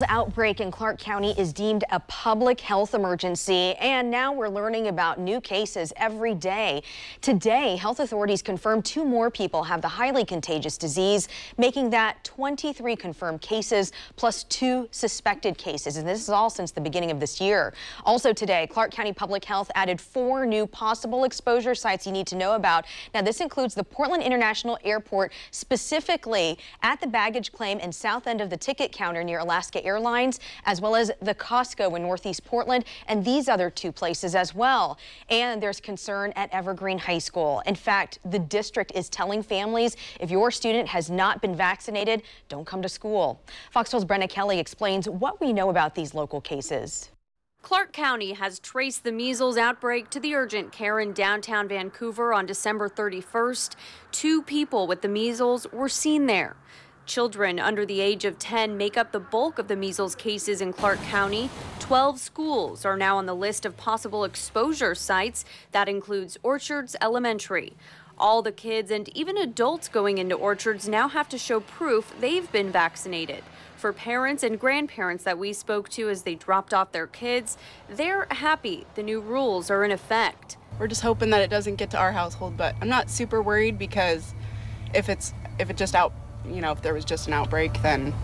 The outbreak in Clark County is deemed a public health emergency, and now we're learning about new cases every day. Today, health authorities confirmed 2 more people have the highly contagious disease, making that 23 confirmed cases plus 2 suspected cases. And this is all since the beginning of this year. Also today, Clark County Public Health added 4 new possible exposure sites you need to know about. Now, this includes the Portland International Airport, specifically at the baggage claim and south end of the ticket counter near Alaska Airlines, as well as the Costco in Northeast Portland and these other 2 places as well. And there's concern at Evergreen High School. In fact, the district is telling families if your student has not been vaccinated, don't come to school. Fox 12's Brenna Kelly explains what we know about these local cases. Clark County has traced the measles outbreak to the urgent care in downtown Vancouver on December 31st. 2 people with the measles were seen there. Children under the age of 10 make up the bulk of the measles cases in Clark County. 12 schools are now on the list of possible exposure sites. That includes Orchards Elementary. All the kids and even adults going into Orchards now have to show proof they've been vaccinated. For parents and grandparents that we spoke to as they dropped off their kids, they're happy the new rules are in effect. We're just hoping that it doesn't get to our household, but I'm not super worried because if there was just an outbreak, then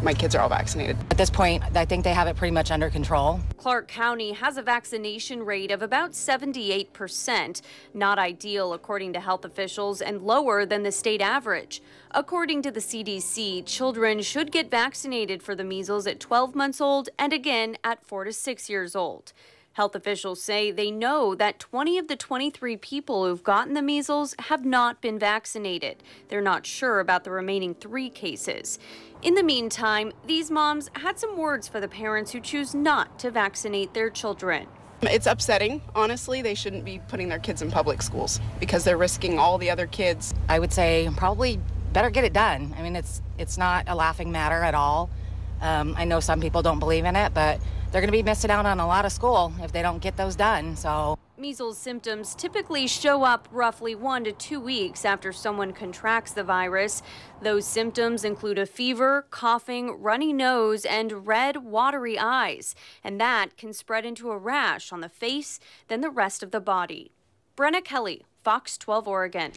my kids are all vaccinated. At this point, I think they have it pretty much under control. Clark County has a vaccination rate of about 78%, not ideal according to health officials and lower than the state average. According to the CDC, children should get vaccinated for the measles at 12 months old and again at 4 to 6 years old. Health officials say they know that 20 of the 23 people who've gotten the measles have not been vaccinated. They're not sure about the remaining 3 cases. In the meantime, these moms had some words for the parents who choose not to vaccinate their children. It's upsetting. Honestly, they shouldn't be putting their kids in public schools because they're risking all the other kids. I would say probably better get it done. I mean, it's not a laughing matter at all. I know some people don't believe in it, but they're going to be missing out on a lot of school if they don't get those done. So measles symptoms typically show up roughly 1 to 2 weeks after someone contracts the virus. Those symptoms include a fever, coughing, runny nose, and red, watery eyes. And that can spread into a rash on the face, then the rest of the body. Brenna Kelly, Fox 12 Oregon.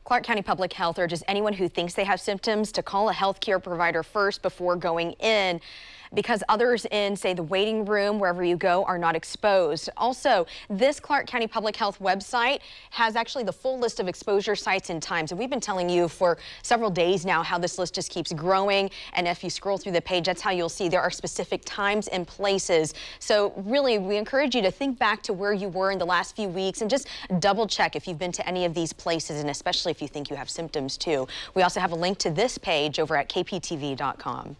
Clark County Public Health urges anyone who thinks they have symptoms to call a health care provider first before going in, because others in, say, the waiting room, wherever you go, are not exposed. Also, this Clark County Public Health website has actually the full list of exposure sites and times. And we've been telling you for several days now how this list just keeps growing. And if you scroll through the page, that's how you'll see there are specific times and places. So really, we encourage you to think back to where you were in the last few weeks and just double check if you've been to any of these places, and especially if you think you have symptoms too. We also have a link to this page over at kptv.com.